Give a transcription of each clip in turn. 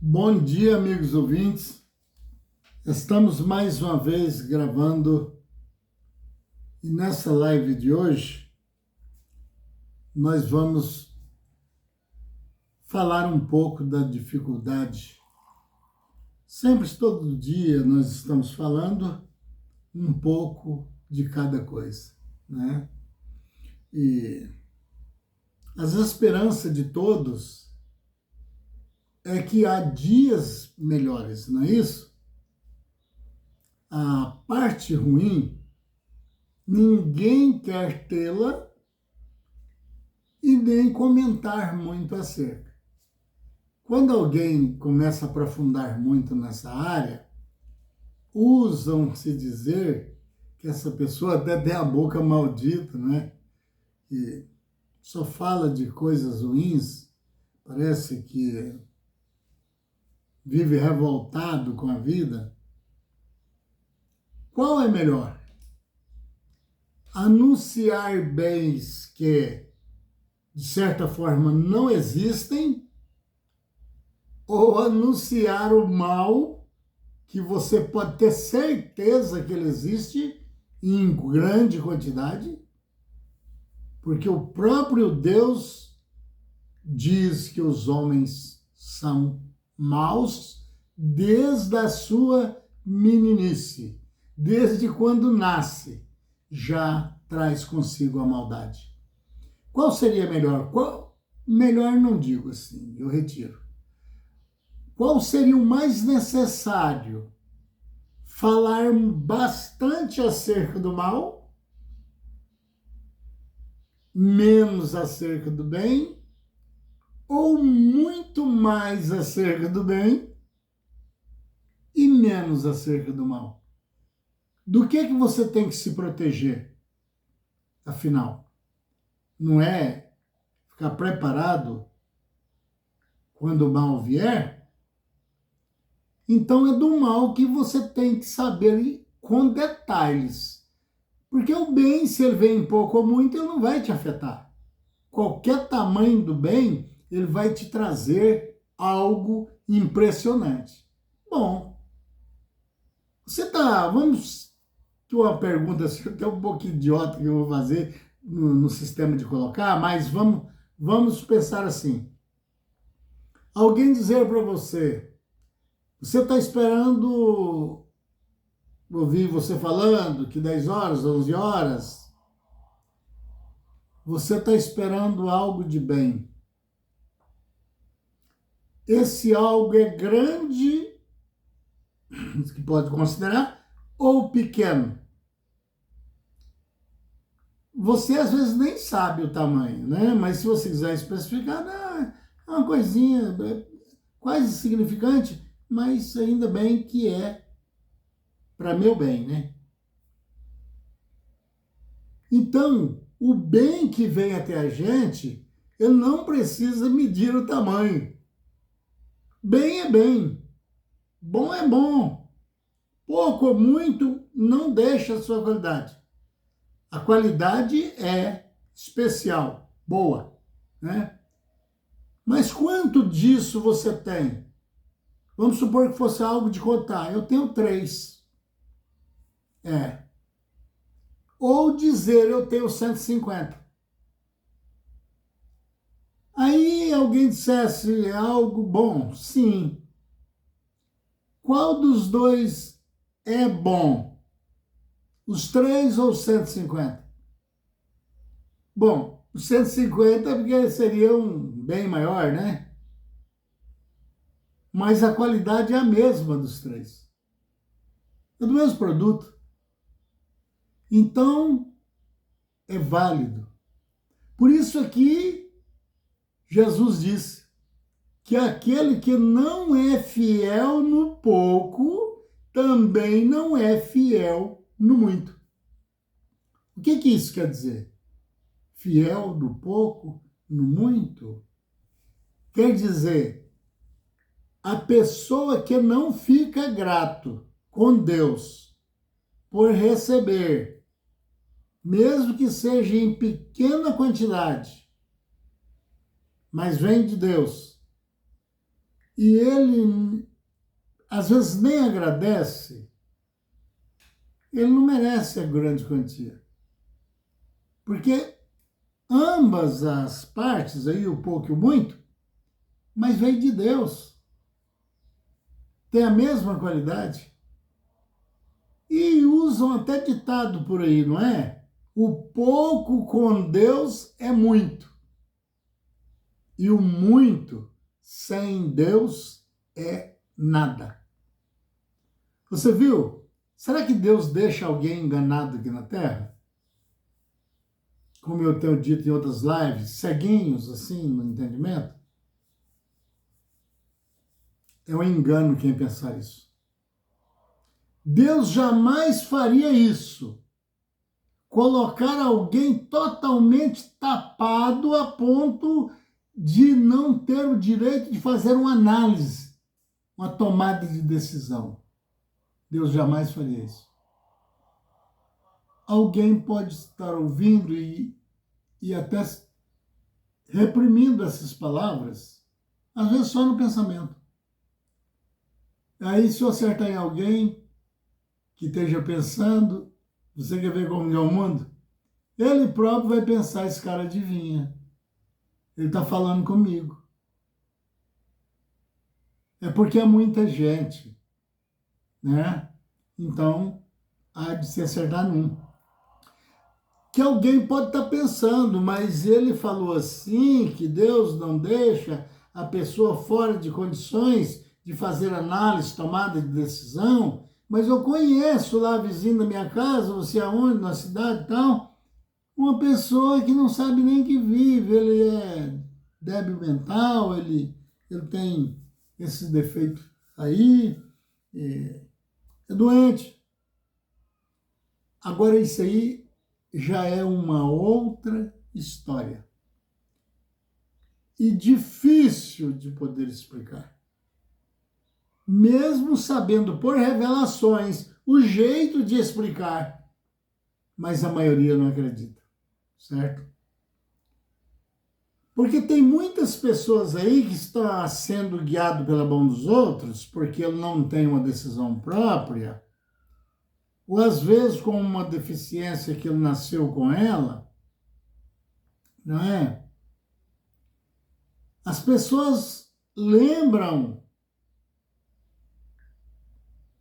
Bom dia, amigos ouvintes. Estamos mais uma vez gravando e nessa live de hoje nós vamos falar um pouco da dificuldade. Sempre, todo dia, nós estamos falando um pouco de cada coisa, né? E as esperanças de todos é que há dias melhores, não é isso? A parte ruim, ninguém quer tê-la e nem comentar muito acerca. Quando alguém começa a aprofundar muito nessa área, usam-se dizer que essa pessoa até tem a boca maldita, né? E só fala de coisas ruins, parece que vive revoltado com a vida. Qual é melhor? Anunciar bens que, de certa forma, não existem, ou anunciar o mal que você pode ter certeza que ele existe em grande quantidade? Porque o próprio Deus diz que os homens são maus desde a sua meninice, desde quando nasce, já traz consigo a maldade. Qual seria melhor? Melhor não digo assim, eu retiro. Qual seria o mais necessário? Falar bastante acerca do mal, menos acerca do bem, ou muito mais acerca do bem e menos acerca do mal? Do que você tem que se proteger? Afinal, não é ficar preparado quando o mal vier? Então é do mal que você tem que saber com detalhes. Porque o bem, se ele vem pouco ou muito, ele não vai te afetar. Qualquer tamanho do bem, ele vai te trazer algo impressionante. Bom, vamos, uma pergunta até um pouco idiota que eu vou fazer no sistema de colocar, mas vamos pensar assim. Alguém dizer para você está esperando ouvir você falando que 10 horas, 11 horas, você está esperando algo de bem. Esse algo é grande, que pode considerar, ou pequeno. Você às vezes nem sabe o tamanho, né? Mas se você quiser especificar, é uma coisinha quase insignificante, mas ainda bem que é para meu bem, né? Então, o bem que vem até a gente, ele não precisa medir o tamanho. Bem é bem, bom é bom. Pouco ou muito não deixa a sua qualidade. A qualidade é especial, boa, né? Mas quanto disso você tem? Vamos supor que fosse algo de contar. Eu tenho 3. Ou dizer eu tenho 150. Aí alguém dissesse algo bom. Sim. Qual dos dois é bom? Os 3 ou os 150? Bom, os 150 porque seria um bem maior, né? Mas a qualidade é a mesma dos 3. É do mesmo produto. Então, é válido. Por isso aqui, Jesus disse que aquele que não é fiel no pouco, também não é fiel no muito. O que isso quer dizer? Fiel no pouco, no muito? Quer dizer, a pessoa que não fica grato com Deus por receber, mesmo que seja em pequena quantidade, mas vem de Deus, e ele às vezes nem agradece, ele não merece a grande quantia. Porque ambas as partes, aí o pouco e o muito, mas vem de Deus. Tem a mesma qualidade. E usam até ditado por aí, não é? O pouco com Deus é muito. E o muito sem Deus é nada. Você viu? Será que Deus deixa alguém enganado aqui na Terra? Como eu tenho dito em outras lives, ceguinhos assim no entendimento? É um engano quem pensar isso. Deus jamais faria isso. Colocar alguém totalmente tapado a ponto de não ter o direito de fazer uma análise, uma tomada de decisão. Deus jamais faria isso. Alguém pode estar ouvindo e até reprimindo essas palavras, às vezes só no pensamento. Aí, se eu acertar em alguém que esteja pensando, você quer ver como é o mundo? Ele próprio vai pensar, esse cara adivinha. Ele está falando comigo. É porque é muita gente, né? Então, há de se acertar num. Que alguém pode estar pensando, mas ele falou assim, que Deus não deixa a pessoa fora de condições de fazer análise, tomada de decisão, mas eu conheço lá vizinho da minha casa, você aonde, na cidade e tal, uma pessoa que não sabe nem que vive, ele é débil mental, ele tem esses defeitos aí, é doente. Agora, isso aí já é uma outra história. E difícil de poder explicar. Mesmo sabendo por revelações o jeito de explicar, mas a maioria não acredita, certo? Porque tem muitas pessoas aí que estão sendo guiadas pela mão dos outros, porque ele não tem uma decisão própria, ou às vezes com uma deficiência que ele nasceu com ela, não é? As pessoas lembram,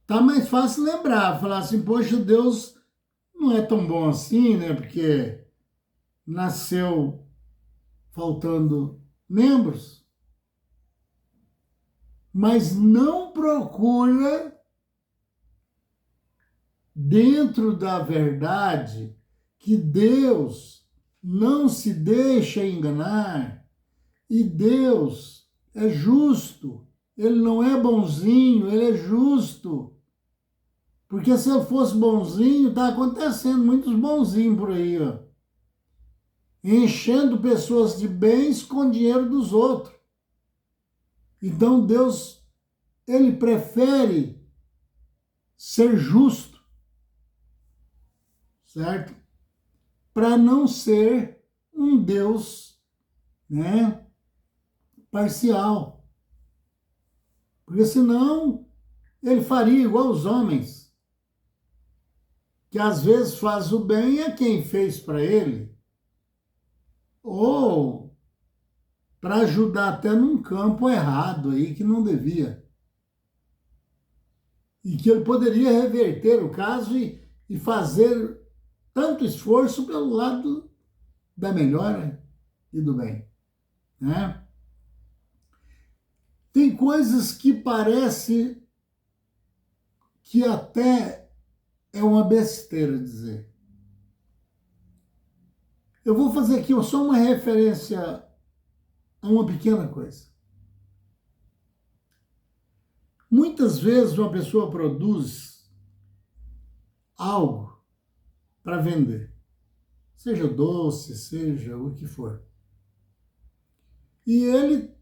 tá mais fácil lembrar, falar assim, poxa, Deus não é tão bom assim, né? Porque nasceu faltando membros, mas não procura dentro da verdade que Deus não se deixa enganar e Deus é justo. Ele não é bonzinho, ele é justo. Porque se ele fosse bonzinho, está acontecendo muitos bonzinhos por aí, ó. Enchendo pessoas de bens com dinheiro dos outros. Então Deus, ele prefere ser justo, certo? Para não ser um Deus, né, parcial. Porque senão ele faria igual os homens, que às vezes faz o bem a quem fez para ele, ou para ajudar até num campo errado aí que não devia. E que ele poderia reverter o caso e fazer tanto esforço pelo lado da melhora e do bem, né? Tem coisas que parece que até é uma besteira dizer. Eu vou fazer aqui só uma referência a uma pequena coisa. Muitas vezes uma pessoa produz algo para vender, seja doce, seja o que for. E ele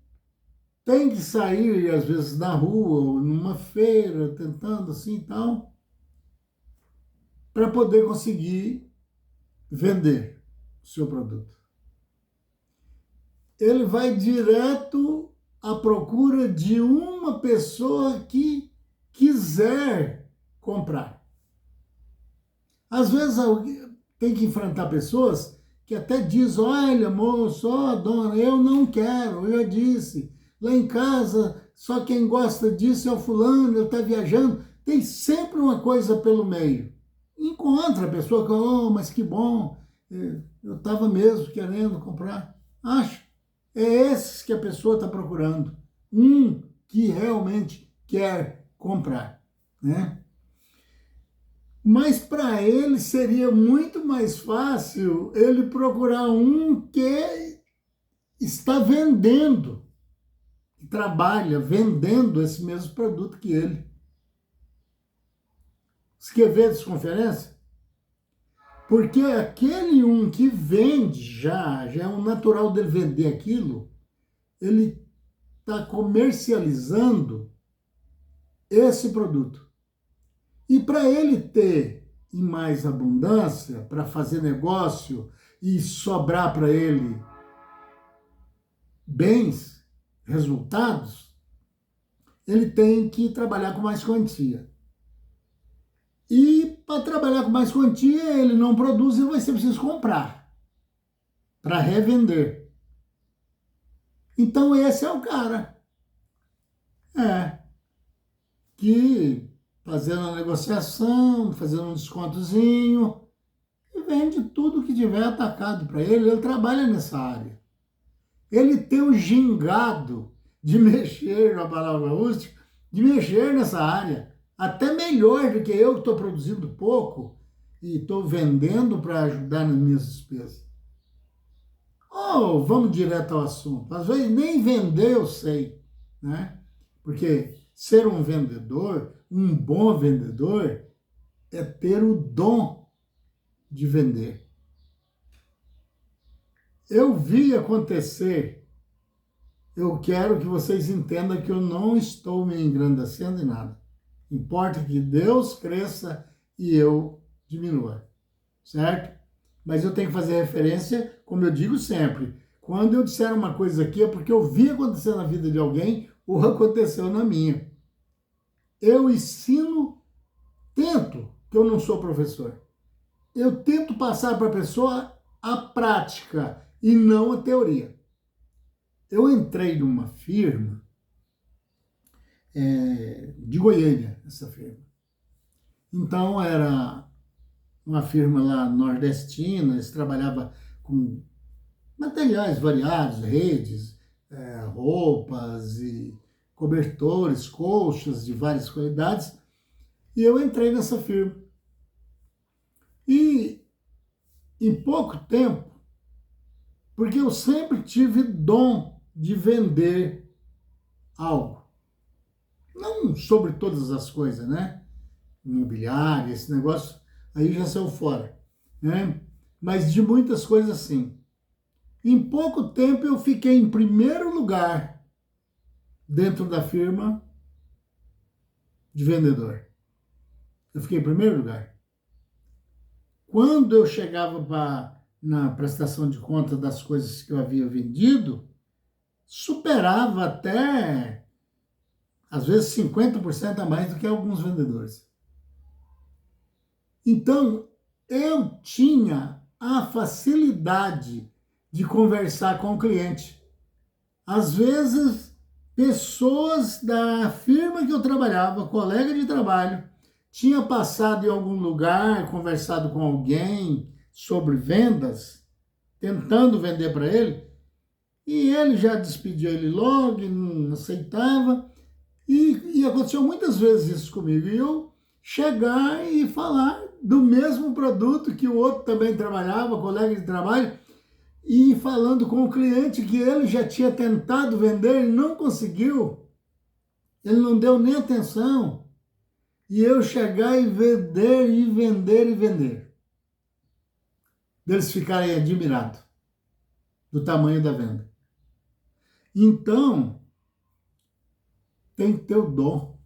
tem que sair, às vezes, na rua ou numa feira, tentando assim e tal, para poder conseguir vender o seu produto. Ele vai direto à procura de uma pessoa que quiser comprar. Às vezes tem que enfrentar pessoas que até dizem, olha, moço, ó, dona, eu não quero, eu já disse, lá em casa só quem gosta disso é o fulano, ele está viajando. Tem sempre uma coisa pelo meio. Encontra a pessoa que, oh, mas que bom, eu estava mesmo querendo comprar. Acho. É esses que a pessoa está procurando. Um que realmente quer comprar, né? Mas para ele seria muito mais fácil ele procurar um que está vendendo, que trabalha vendendo esse mesmo produto que ele. Você quer ver a desconferência? Porque aquele um que vende já é um natural dele vender aquilo, ele está comercializando esse produto. E para ele ter em mais abundância, para fazer negócio e sobrar para ele bens, resultados, ele tem que trabalhar com mais quantia. E para trabalhar com mais quantia, ele não produz e vai ser preciso comprar para revender. Então esse é o cara. Que fazendo a negociação, fazendo um descontozinho, e vende tudo que tiver atacado para ele. Ele trabalha nessa área. Ele tem o gingado de mexer, na palavra rústica, de mexer nessa área. Até melhor do que eu que estou produzindo pouco e estou vendendo para ajudar nas minhas despesas. Oh, vamos direto ao assunto. Às vezes nem vender eu sei, né? Porque ser um vendedor, um bom vendedor, é ter o dom de vender. Eu vi acontecer, eu quero que vocês entendam que eu não estou me engrandecendo em nada. Importa que Deus cresça e eu diminua, certo? Mas eu tenho que fazer referência, como eu digo sempre, quando eu disser uma coisa aqui é porque eu vi acontecer na vida de alguém ou aconteceu na minha. Eu ensino, tento, que eu não sou professor, eu tento passar para a pessoa a prática e não a teoria. Eu entrei numa firma de Goiânia, essa firma. Então era uma firma lá nordestina, eles trabalhavam com materiais variados, redes, roupas e cobertores, colchas de várias qualidades, e eu entrei nessa firma. E em pouco tempo, porque eu sempre tive dom de vender algo. Não sobre todas as coisas, né? Imobiliária, esse negócio, aí já saiu fora, né? Mas de muitas coisas sim. Em pouco tempo eu fiquei em primeiro lugar dentro da firma de vendedor. Eu fiquei em primeiro lugar. Quando eu chegava na prestação de conta das coisas que eu havia vendido, superava até, às vezes, 50% a mais do que alguns vendedores. Então, eu tinha a facilidade de conversar com o cliente. Às vezes, pessoas da firma que eu trabalhava, colega de trabalho, tinha passado em algum lugar, conversado com alguém sobre vendas, tentando vender para ele, e ele já despedia ele logo, e não aceitava, e aconteceu muitas vezes isso comigo, e eu chegar e falar do mesmo produto que o outro também trabalhava, colega de trabalho, e falando com o cliente que ele já tinha tentado vender e não conseguiu, ele não deu nem atenção, e eu chegar e vender, e vender, e vender. Deles ficarem admirados do tamanho da venda. Então, tem que ter o dom.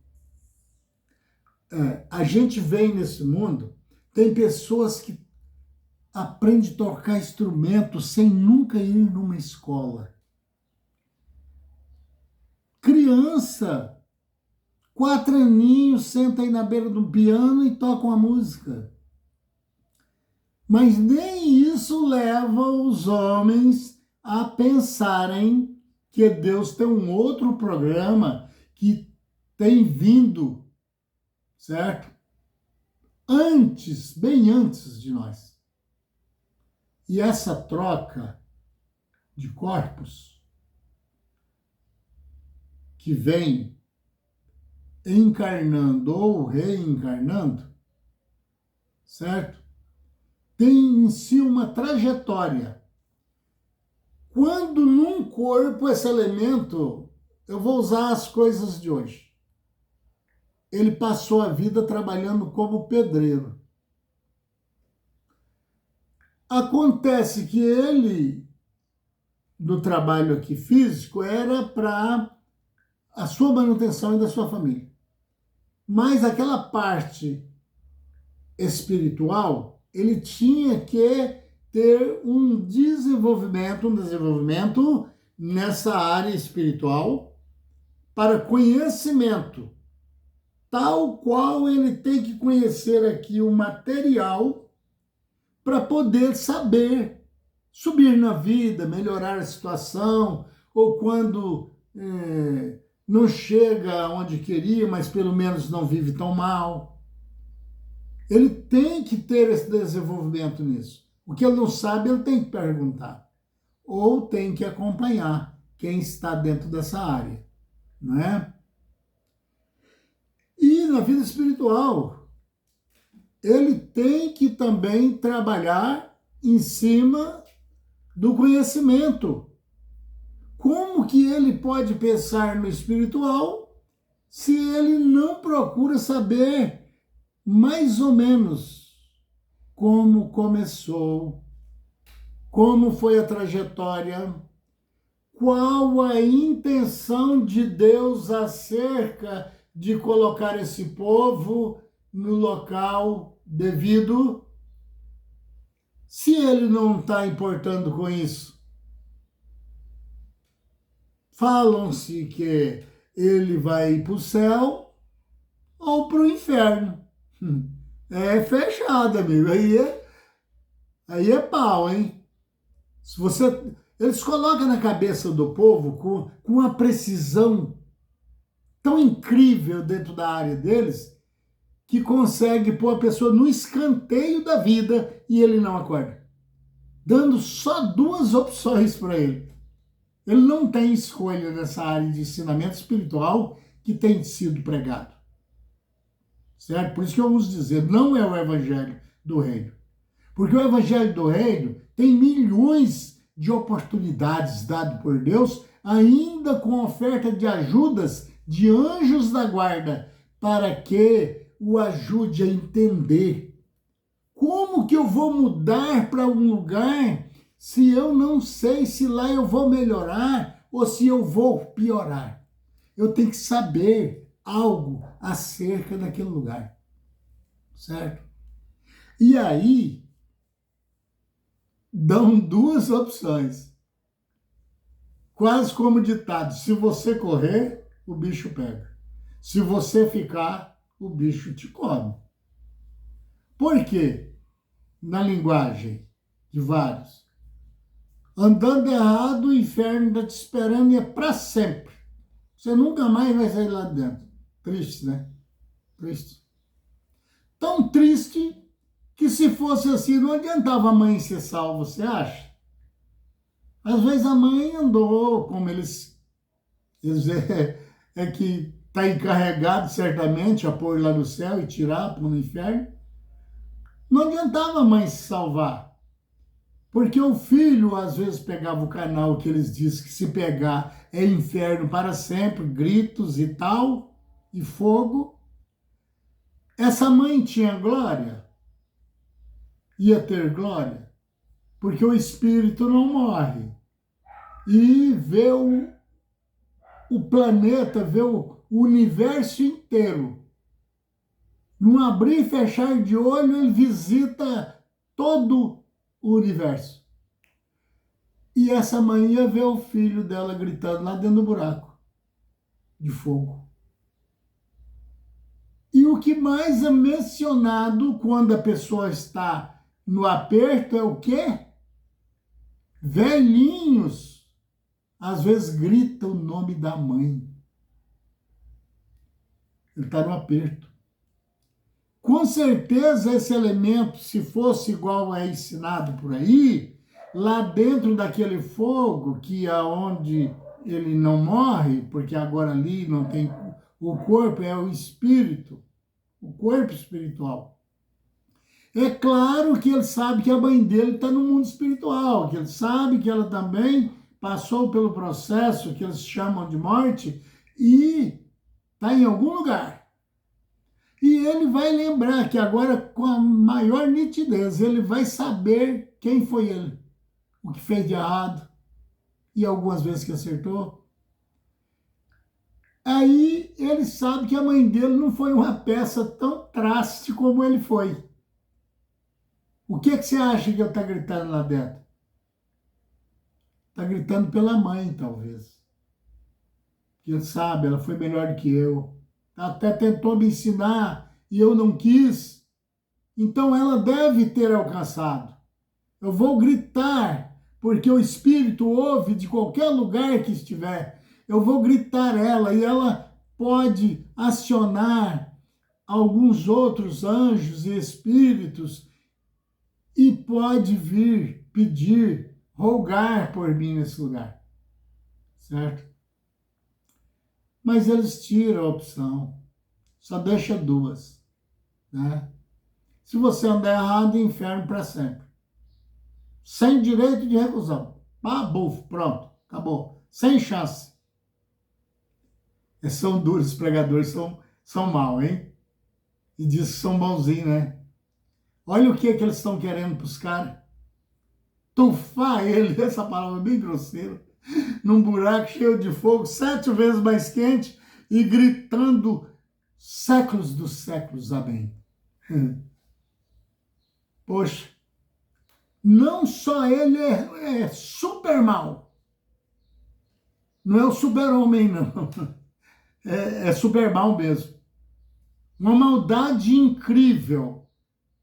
A gente vem nesse mundo, tem pessoas que aprendem a tocar instrumento sem nunca ir numa escola. criança, 4 aninhos, senta aí na beira do piano e toca uma música. Mas nem isso leva os homens a pensarem que Deus tem um outro programa que tem vindo, certo? Antes, bem antes de nós. E essa troca de corpos que vem encarnando ou reencarnando, certo? Tem em si uma trajetória. Quando num corpo esse elemento, eu vou usar as coisas de hoje, ele passou a vida trabalhando como pedreiro. Acontece que ele, do trabalho aqui físico, era para a sua manutenção e da sua família. Mas aquela parte espiritual, ele tinha que ter um desenvolvimento nessa área espiritual para conhecimento, tal qual ele tem que conhecer aqui o material para poder saber subir na vida, melhorar a situação, ou quando não chega onde queria, mas pelo menos não vive tão mal. Ele tem que ter esse desenvolvimento nisso. O que ele não sabe, ele tem que perguntar. Ou tem que acompanhar quem está dentro dessa área, não é? E na vida espiritual, ele tem que também trabalhar em cima do conhecimento. Como que ele pode pensar no espiritual se ele não procura saber mais ou menos como começou, como foi a trajetória, qual a intenção de Deus acerca de colocar esse povo no local devido, se ele não está importando com isso? Falam-se que ele vai ir para o céu ou para o inferno. É fechado, amigo. Aí é pau, hein? Se você, eles colocam na cabeça do povo com uma precisão tão incrível dentro da área deles que consegue pôr a pessoa no escanteio da vida e ele não acorda, dando só 2 opções para ele. Ele não tem escolha nessa área de ensinamento espiritual que tem sido pregado. Certo? Por isso que eu uso dizer, não é o evangelho do reino. Porque o evangelho do reino tem milhões de oportunidades dadas por Deus, ainda com oferta de ajudas de anjos da guarda, para que o ajude a entender. Como que eu vou mudar para um lugar se eu não sei se lá eu vou melhorar ou se eu vou piorar? Eu tenho que saber algo acerca daquele lugar, certo? E aí, dão 2 opções, quase como ditado: se você correr, o bicho pega. Se você ficar, o bicho te come. Por quê? Na linguagem de vários, andando errado, o inferno está te esperando e é para sempre. Você nunca mais vai sair lá dentro. Triste, né? Triste. Tão triste que se fosse assim, não adiantava a mãe ser salva, você acha? Às vezes a mãe andou, como eles que está encarregado certamente a pôr lá no céu e tirar para o inferno. Não adiantava a mãe se salvar. Porque o filho, às vezes, pegava o canal que eles dizem que se pegar é inferno para sempre, gritos e tal, e fogo. Essa mãe tinha glória? Ia ter glória? Porque o espírito não morre. E vê o planeta, vê o universo inteiro. Num abrir e fechar de olho, ele visita todo o universo. E essa mãe ia ver o filho dela gritando lá dentro do buraco. de fogo. E o que mais é mencionado quando a pessoa está no aperto é o quê? Velhinhos, às vezes grita o nome da mãe. Ele está no aperto. Com certeza esse elemento, se fosse igual é ensinado por aí, lá dentro daquele fogo, que é onde ele não morre, porque agora ali não tem o corpo, é o espírito, o corpo espiritual. É claro que ele sabe que a mãe dele está no mundo espiritual, que ele sabe que ela também passou pelo processo que eles chamam de morte e está em algum lugar. E ele vai lembrar que agora, com a maior nitidez, ele vai saber quem foi ele, o que fez de errado e algumas vezes que acertou. Aí ele sabe que a mãe dele não foi uma peça tão traste como ele foi. O que você acha que ele está gritando lá dentro? Está gritando pela mãe, talvez. Que ele sabe, ela foi melhor do que eu. Até tentou me ensinar e eu não quis. Então ela deve ter alcançado. Eu vou gritar, porque o Espírito ouve de qualquer lugar que estiver. Eu vou gritar ela e ela pode acionar alguns outros anjos e espíritos e pode vir pedir, rogar por mim nesse lugar. Certo? Mas eles tiram a opção. Só deixa duas. Né? Se você andar errado, inferno para sempre. Sem direito de recusão. Ah, bufo, pronto, acabou. Sem chance. São duros, os pregadores são mal, hein? E diz que são bonzinhos, né? Olha o que eles estão querendo para os caras. Tufar ele, essa palavra bem grosseira, num buraco cheio de fogo, 7 vezes mais quente e gritando séculos dos séculos, amém. Poxa, não só ele é super mal, não é o super-homem, não, é super mal mesmo. Uma maldade incrível,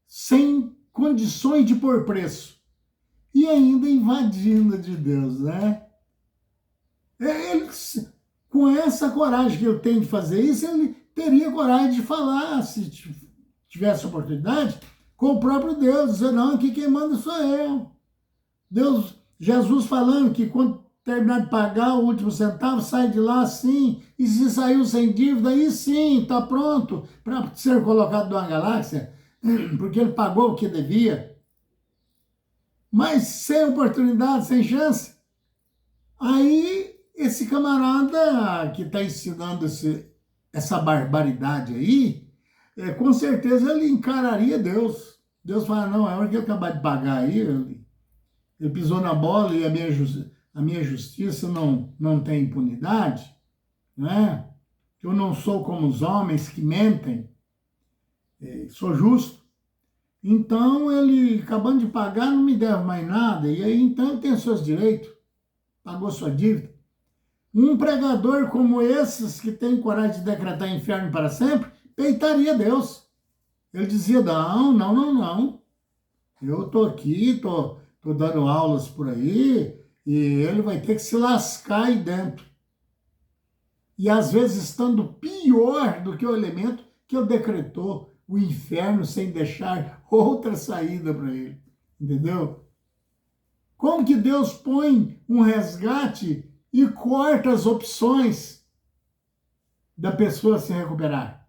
sem condições de pôr preço. E ainda invadindo de Deus, né? Ele, com essa coragem que eu tenho de fazer isso, ele teria coragem de falar, se tivesse oportunidade, com o próprio Deus, dizer, não, aqui quem manda sou eu. Deus, Jesus falando que quando terminar de pagar o último centavo, sai de lá sim, e se saiu sem dívida, aí sim, está pronto para ser colocado numa galáxia, porque ele pagou o que devia. Mas sem oportunidade, sem chance. Aí, esse camarada que está ensinando essa barbaridade aí, com certeza ele encararia Deus. Deus fala, não, é hora que eu acabar de pagar aí, ele pisou na bola e a minha justiça não tem impunidade, né? Eu não sou como os homens que mentem, sou justo. Então, ele, acabando de pagar, não me deve mais nada. E aí, então, ele tem seus direitos. Pagou sua dívida. Um pregador como esses, que tem coragem de decretar inferno para sempre, peitaria Deus. Ele dizia, não. Eu estou aqui, estou dando aulas por aí, e ele vai ter que se lascar aí dentro. E, às vezes, estando pior do que o elemento que ele decretou, o inferno sem deixar outra saída para ele, entendeu? Como que Deus põe um resgate e corta as opções da pessoa se recuperar?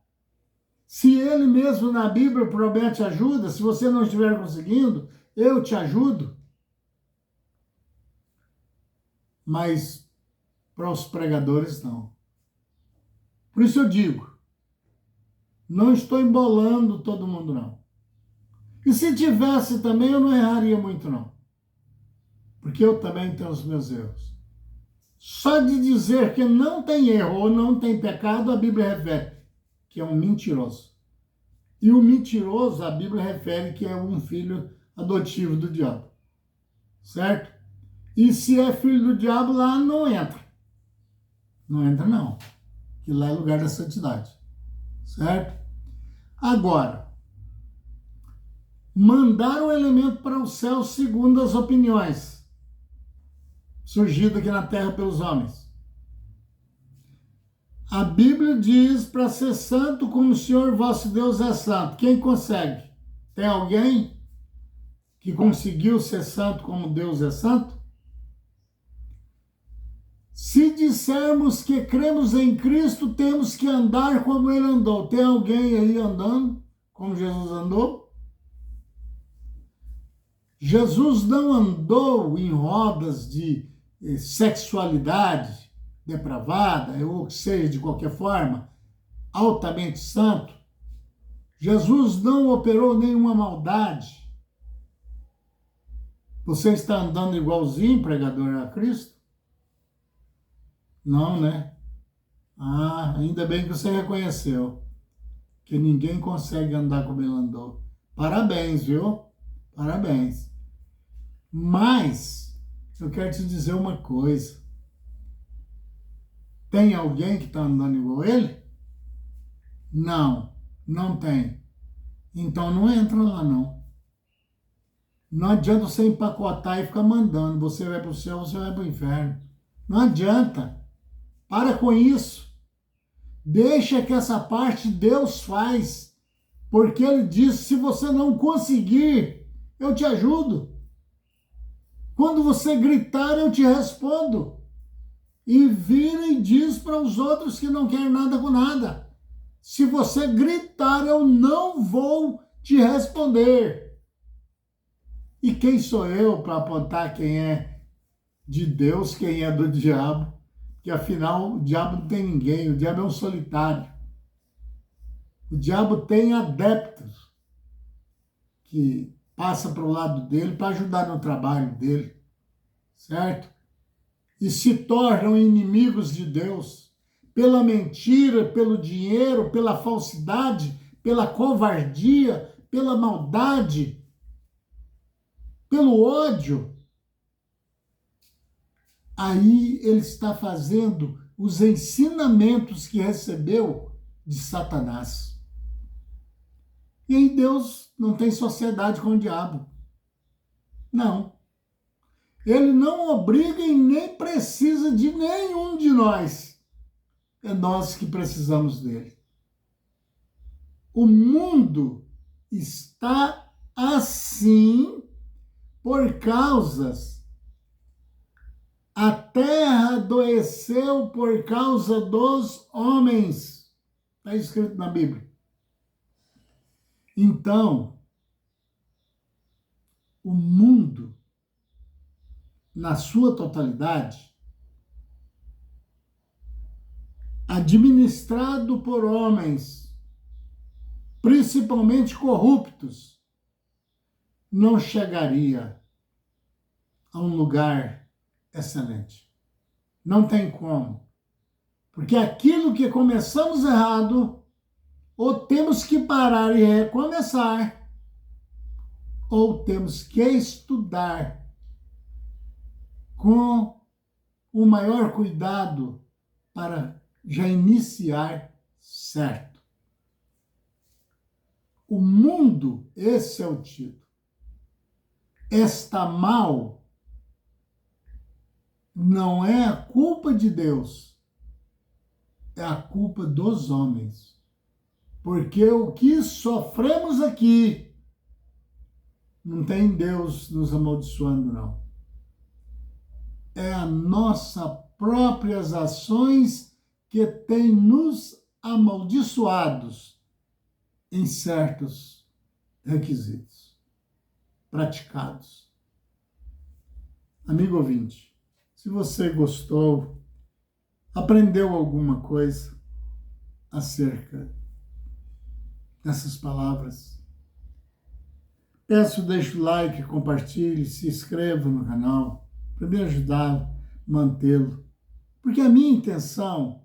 Se ele mesmo na Bíblia promete ajuda, se você não estiver conseguindo, eu te ajudo. Mas para os pregadores não. Por isso eu digo, não estou embolando todo mundo, não. E se tivesse também, eu não erraria muito, não. Porque eu também tenho os meus erros. Só de dizer que não tem erro ou não tem pecado, a Bíblia refere que é um mentiroso. E o mentiroso, a Bíblia refere que é um filho adotivo do diabo. Certo? E se é filho do diabo, lá não entra. Não entra, não. que lá é lugar da santidade, certo? Agora, mandar o elemento para o céu segundo as opiniões surgidas aqui na terra pelos homens. A Bíblia diz para ser santo como o Senhor vosso Deus é santo. Quem consegue? Tem alguém que conseguiu ser santo como Deus é santo? Se dissermos que cremos em Cristo, temos que andar como ele andou. Tem alguém aí andando como Jesus andou? Jesus não andou em rodas de sexualidade depravada, ou que seja, de qualquer forma, altamente santo. Jesus não operou nenhuma maldade. Você está andando igualzinho, pregador a Cristo? Não, né? Ah, ainda bem que você reconheceu que ninguém consegue andar como ele andou. Parabéns, viu? Parabéns. Mas eu quero te dizer uma coisa. Tem alguém que está andando igual ele? Não, não tem. Então não entra lá, não. Não adianta você empacotar e ficar mandando. Você vai para o céu, você vai para o inferno. Não adianta. Para com isso. Deixa que essa parte Deus faz. Porque ele disse, se você não conseguir, eu te ajudo. Quando você gritar, eu te respondo. E vira e diz para os outros que não querem nada com nada. Se você gritar, eu não vou te responder. E quem sou eu para apontar quem é de Deus, quem é do diabo? Que afinal o diabo não tem ninguém, o diabo é um solitário. O diabo tem adeptos que passam para o lado dele para ajudar no trabalho dele, certo? E se tornam inimigos de Deus pela mentira, pelo dinheiro, pela falsidade, pela covardia, pela maldade, pelo ódio. Aí ele está fazendo os ensinamentos que recebeu de Satanás. E aí Deus não tem sociedade com o diabo. Não. Ele não obriga e nem precisa de nenhum de nós. É nós que precisamos dele. O mundo está assim por causas. A terra adoeceu por causa dos homens. Está escrito na Bíblia. Então, o mundo, na sua totalidade, administrado por homens, principalmente corruptos, não chegaria a um lugar excelente. Não tem como. Porque aquilo que começamos errado, ou temos que parar e recomeçar, ou temos que estudar com o maior cuidado para já iniciar certo. O mundo, esse é o título, está mal, não é a culpa de Deus, é a culpa dos homens. Porque o que sofremos aqui não tem Deus nos amaldiçoando, não. É as nossas próprias ações que têm nos amaldiçoados em certos requisitos praticados. Amigo ouvinte, se você gostou, aprendeu alguma coisa acerca dessas palavras, peço, deixe o like, compartilhe, se inscreva no canal, para me ajudar a mantê-lo. Porque a minha intenção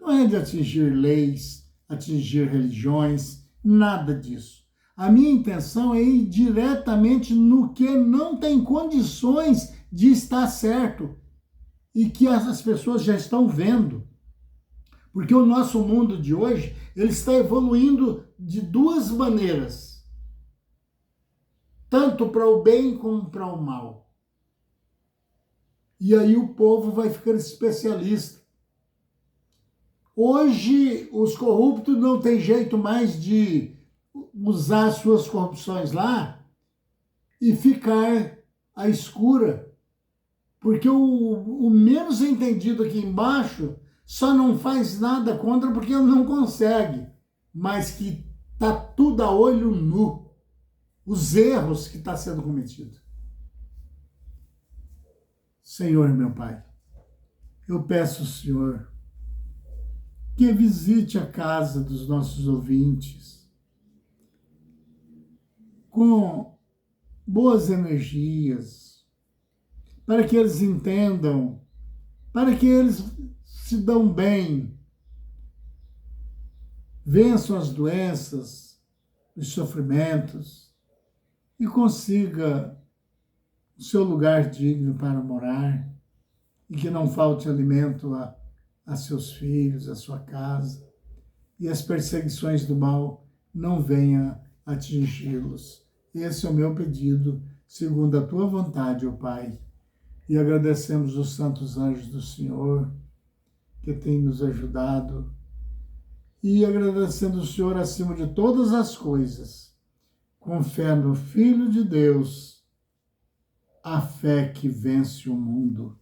não é de atingir leis, atingir religiões, nada disso. A minha intenção é ir diretamente no que não tem condições de estar certo e que as pessoas já estão vendo. Porque o nosso mundo de hoje, ele está evoluindo de duas maneiras. Tanto para o bem como para o mal. E aí o povo vai ficar especialista. Hoje, os corruptos não têm jeito mais de usar suas corrupções lá e ficar à escura. Porque o menos entendido aqui embaixo só não faz nada contra porque ele não consegue. Mas que está tudo a olho nu. Os erros que está sendo cometido. Senhor, meu Pai, eu peço ao Senhor que visite a casa dos nossos ouvintes com boas energias, para que eles entendam, para que eles se dão bem, vençam as doenças, os sofrimentos e consiga o seu lugar digno para morar e que não falte alimento a seus filhos, a sua casa, e as perseguições do mal não venham atingi-los. Esse é o meu pedido, segundo a tua vontade, ó Pai. E agradecemos os santos anjos do Senhor, que têm nos ajudado, e agradecendo o Senhor acima de todas as coisas, com fé no Filho de Deus, a fé que vence o mundo.